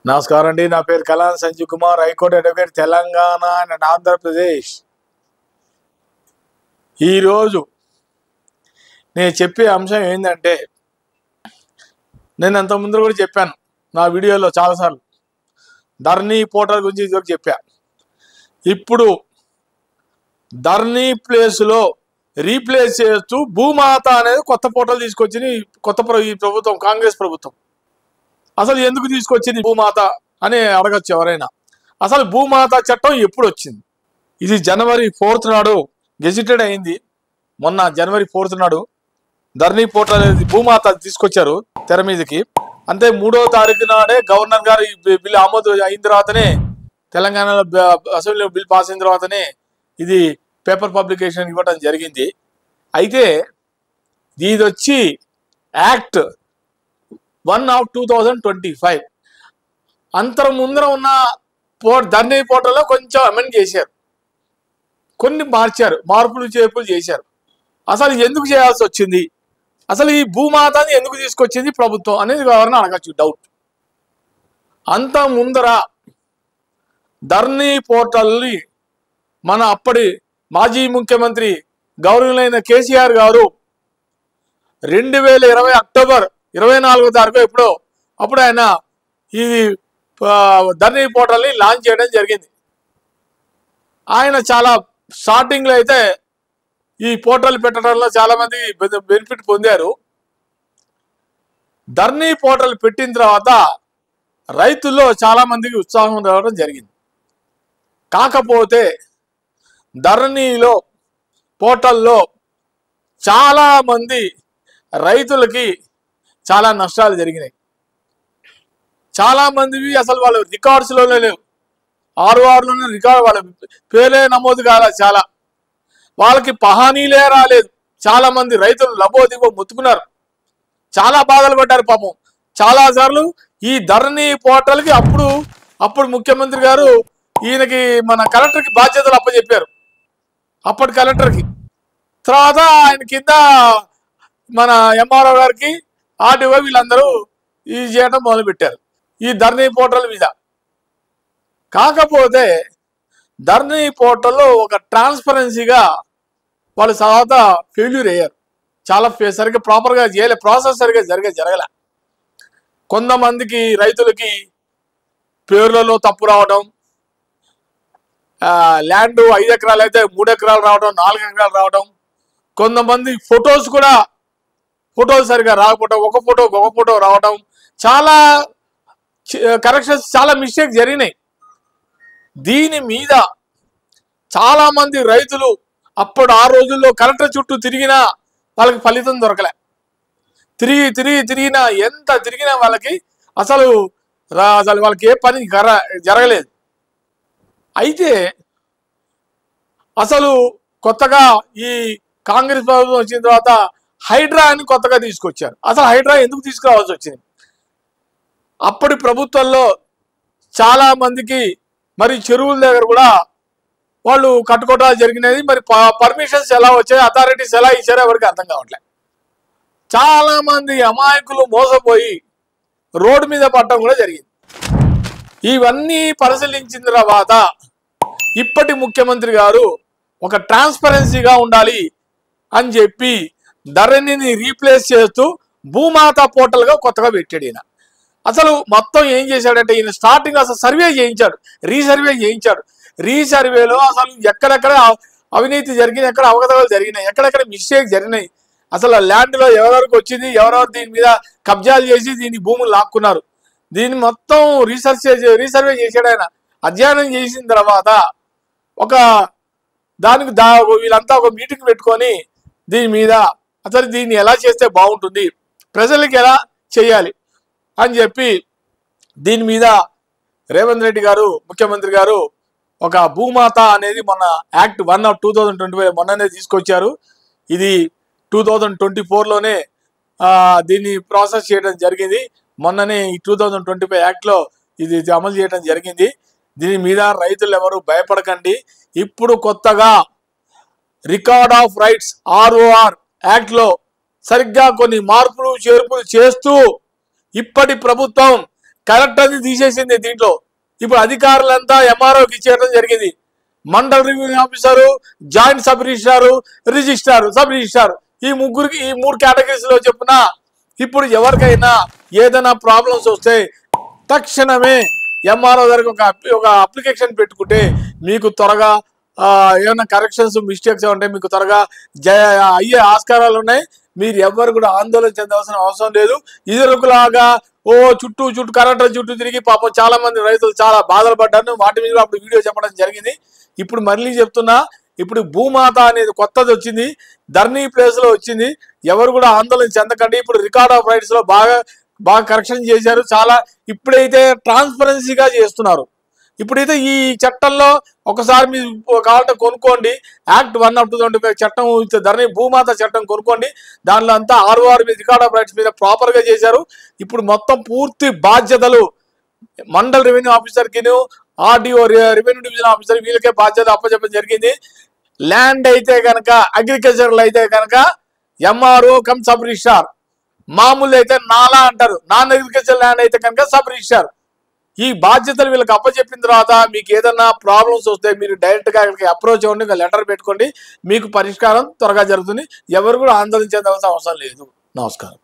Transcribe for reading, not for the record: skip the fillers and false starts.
నమస్కారం అండి. నా పేరు Kalan Sanjeev Kumar, high court advocate, Telangana and Andhra Pradesh. ఈరోజు నేను చెప్పే అంశం ఏంటంటే, నేను అంతకుముందు కూడా చెప్పాను నా వీడియోలో చాలాసార్లు. ధరణి పోర్టల్ గురించి ఇదివరకు చెప్పా. ఇప్పుడు ధరణి ప్లేస్లో రీప్లేస్ చేస్తూ భూమాత అనేది కొత్త పోర్టల్ తీసుకొచ్చింది ఈ ప్రభుత్వం, కాంగ్రెస్ ప్రభుత్వం. అసలు ఎందుకు తీసుకొచ్చింది భూమాత అని అడగచ్చు ఎవరైనా. అసలు భూమాత చట్టం ఎప్పుడు వచ్చింది? ఇది జనవరి 4th నాడు గెజిటెడ్ అయింది. మొన్న జనవరి 4th నాడు ధరణి పోర్టల్ అనేది భూమాత తీసుకొచ్చారు తెర మీదకి. అంతే 3వ తారీఖు నాడే గవర్నర్ గారు ఈ బిల్ ఆమోదం అయిన తర్వాతనే, తెలంగాణలో అసెంబ్లీలో బిల్ పాస్ అయిన తర్వాతనే ఇది పేపర్ పబ్లికేషన్ ఇవ్వడం జరిగింది. అయితే ఇది వచ్చి యాక్ట్ 1 of 2025. అంతరం ముందర ఉన్న ధరణి పోర్టల్లో కొంచెం అమెండ్ చేశారు, కొన్ని మార్పులు చేర్పులు చేశారు. అసలు ఎందుకు చేయాల్సి వచ్చింది, అసలు ఈ భూమాతని ఎందుకు తీసుకొచ్చింది ప్రభుత్వం అనేది ఎవరైనా అడగచ్చు డౌట్. అంత ముందర ధరణి పోర్టల్ని మన అప్పటి మాజీ ముఖ్యమంత్రి గౌరవులైన కేసీఆర్ గారు 2020 అక్టోబర్ 24వ తారీఖు అప్పుడు ఆయన ఇది ధరణి పోర్టల్ని లాంచ్ చేయడం జరిగింది. ఆయన చాలా స్టార్టింగ్లో అయితే ఈ పోర్టల్ పెట్టడంలో చాలామంది బెనిఫిట్ పొందారు. ధరణి పోర్టల్ పెట్టిన తర్వాత రైతుల్లో చాలామందికి ఉత్సాహం రావడం జరిగింది. కాకపోతే ధరణిలో పోర్టల్లో చాలామంది రైతులకి చాలా నష్టాలు జరిగినాయి. చాలామందివి అసలు వాళ్ళ రికార్డ్స్లోనే లేవు, ఆర్ఓఆర్లోనే వాళ్ళ పేరే నమోదు కాలే. వాళ్ళకి పహానీలే రాలేదు. చాలామంది రైతులు లబోదిబో మొత్తుకున్నారు, చాలా బాధలు పడ్డారు పాపం. చాలాసార్లు ఈ ధరణి పోర్టల్కి అప్పుడు ముఖ్యమంత్రి గారు ఈయనకి మన కలెక్టర్కి బాధ్యతలు అప్పచెప్పారు, అప్పటి కలెక్టర్కి. తర్వాత ఆయన కింద మన ఎంఆర్ఓ గారికి, ఆర్టీఓ వీళ్ళందరూ ఇది చేయడం మొదలుపెట్టారు ఈ ధరణి పోర్టల్ మీద. కాకపోతే ధరణి పోర్టల్లో ఒక ట్రాన్స్పరెన్సీగా వాళ్ళు తర్వాత ఫెయిల్యూర్ అయ్యారు. చాలా సరిగ్గా ప్రాపర్గా చేయలే, ప్రాసెస్ సరిగ్గా జరగలే. కొంతమందికి రైతులకి పేర్లలో తప్పు రావడం, ల్యాండ్ 5 ఎకరాలు అయితే 3 ఎకరాలు రావడం, 4 ఎకరాలు రావడం. కొంతమంది ఫొటోలు సరిగా రాకపోవడం, ఒక ఫోటో రావడం, చాలా కరెక్షన్స్, చాలా మిస్టేక్స్ జరిగినాయి. దీని మీద చాలామంది రైతులు ఆ రోజుల్లో కలెక్టర్ చుట్టూ తిరిగినా వాళ్ళకి ఫలితం దొరకలే. తిరిగినా ఎంత తిరిగినా వాళ్ళకి అసలు వాళ్ళకి ఏ పని జరగలేదు. అయితే అసలు కొత్తగా ఈ కాంగ్రెస్ ప్రభుత్వం వచ్చిన తర్వాత హైడ్రా అని కొత్తగా తీసుకొచ్చారు. అసలు హైడ్రా ఎందుకు తీసుకురావాల్సి వచ్చింది? అప్పటి ప్రభుత్వంలో చాలా మందికి మరి చెరువుల దగ్గర కూడా వాళ్ళు కట్టుకోవటాలు జరిగినది. మరి పర్మిషన్స్ ఎలా వచ్చాయి, అథారిటీస్ ఎలా ఇచ్చారో ఎవరికి అర్థం కావట్లేదు. చాలా మంది అమాయకులు మోసపోయి రోడ్డు మీద పడటం కూడా జరిగింది. ఇవన్నీ పరిశీలించిన తర్వాత ఇప్పటి ముఖ్యమంత్రి గారు ఒక ట్రాన్స్పరెన్సీగా ఉండాలి అని చెప్పి ధరణిని రీప్లేస్ చేస్తూ భూమాత పోర్టల్గా కొత్తగా పెట్టాడు ఈయన. అసలు మొత్తం ఏం చేశాడంటే, ఈయన స్టార్టింగ్ అసలు సర్వే చేయించాడు, రీసర్వేలో అసలు ఎక్కడెక్కడ అవినీతి జరిగింది, ఎక్కడ అవకతవకలు జరిగినాయి, ఎక్కడెక్కడ మిస్టేక్ జరిగినాయి, అసలు ల్యాండ్లో ఎవరెవరికి వచ్చింది, ఎవరెవరు దీని మీద కబ్జాలు చేసి దీని భూములు లాక్కున్నారు, దీన్ని మొత్తం రీసర్వే చేశాడు ఆయన. అధ్యయనం చేసిన తర్వాత వీళ్ళంతా ఒక మీటింగ్ పెట్టుకొని దీని మీద అసలు దీన్ని ఎలా చేస్తే బాగుంటుంది, ప్రజలకి ఎలా చేయాలి అని చెప్పి దీని మీద రేవంత్ రెడ్డి గారు, ముఖ్యమంత్రి గారు, ఒక భూమాత అనేది మన యాక్ట్ 1 of 2025 మొన్ననే తీసుకొచ్చారు. ఇది 2024లోనే దీన్ని ప్రాసెస్ చేయడం జరిగింది. మొన్ననే ఈ 2025 యాక్ట్లో ఇది అమలు చేయడం జరిగింది. దీని మీద రైతులు ఎవరు భయపడకండి. ఇప్పుడు కొత్తగా రికార్డ్ ఆఫ్ రైట్స్ ROR యాక్ట్లో సరిగ్గా కొన్ని మార్పులు చేర్పులు చేస్తూ ఇప్పటి ప్రభుత్వం కలెక్టర్ని తీసేసింది దీంట్లో. ఇప్పుడు అధికారులంతా ఎంఆర్ఓకి ఇచ్చేయడం జరిగింది. Mandal reviewing officer, joint sub registrar, registrar, sub registrar, ఈ ముగ్గురికి ఈ 3 కేటగిరీస్ లో చెప్పున ఇప్పుడు ఎవరికైనా ఏదైనా ప్రాబ్లమ్స్ వస్తే తక్షణమే ఎంఆర్ఓ దగ్గర ఒక అప్లికేషన్ పెట్టుకుంటే మీకు త్వరగా ఏమైనా కరెక్షన్స్ మిస్టేక్స్ ఉంటే మీకు త్వరగా అయ్యే ఆస్కారాలు ఉన్నాయి. మీరు ఎవరు కూడా ఆందోళన చెందాల్సిన అవసరం లేదు. ఇదివరకులాగా చుట్టూ కరెక్టర్ చుట్టూ తిరిగి పాపం చాలా మంది రైతులు చాలా బాధలు పడ్డారు. వాటి మీద అప్పుడు వీడియో చెప్పడం జరిగింది. ఇప్పుడు మళ్ళీ చెప్తున్నా, ఇప్పుడు భూమాత అనేది కొత్తది వచ్చింది, ధర్నీ ప్లేస్ లో వచ్చింది. ఎవరు కూడా ఆందోళన చెందకండి. ఇప్పుడు రికార్డ్ ఆఫ్ రైట్స్ లో బాగా కరెక్షన్ చేశారు. చాలా ఇప్పుడైతే ట్రాన్స్పరెన్సీగా చేస్తున్నారు. ఇప్పుడైతే ఈ చట్టంలో ఒకసారి మీరు కావాలంటే కొనుక్కోండి, యాక్ట్ 1/2025 చట్టం, ధరణి భూమాత చట్టం కొనుక్కోండి. దానిలో అంతా ROR మీద రికార్డ్ ఆఫ్ రైట్స్ మీద ప్రాపర్ గా చేశారు. ఇప్పుడు మొత్తం పూర్తి బాధ్యతలు మండల్ రెవెన్యూ ఆఫీసర్ కి, RDO రెవెన్యూ డివిజన్ ఆఫీసర్ వీళ్ళకే బాధ్యత అప్పచెప్పడం జరిగింది. ల్యాండ్ అయితే కనుక అగ్రికల్చరల్ అయితే కనుక MRO కమ్ సబ్ రిజిస్ట్రార్, మామూలు అయితే నాలా అంటారు, నాన్ అగ్రికల్చర్ ల్యాండ్ అయితే కనుక సబ్ రిజిస్ట్రార్. ఈ బాధ్యతలు వీళ్ళకి అప్పచెప్పిన తర్వాత మీకు ఏదన్నా ప్రాబ్లమ్స్ వస్తే మీరు డైరెక్ట్ గా అక్కడికి అప్రోచ్ అవ్వండి, లెటర్ పెట్టుకోండి, మీకు పరిష్కారం త్వరగా జరుగుతుంది. ఎవరు కూడా ఆందోళన చెందాల్సిన అవసరం లేదు. నమస్కారం.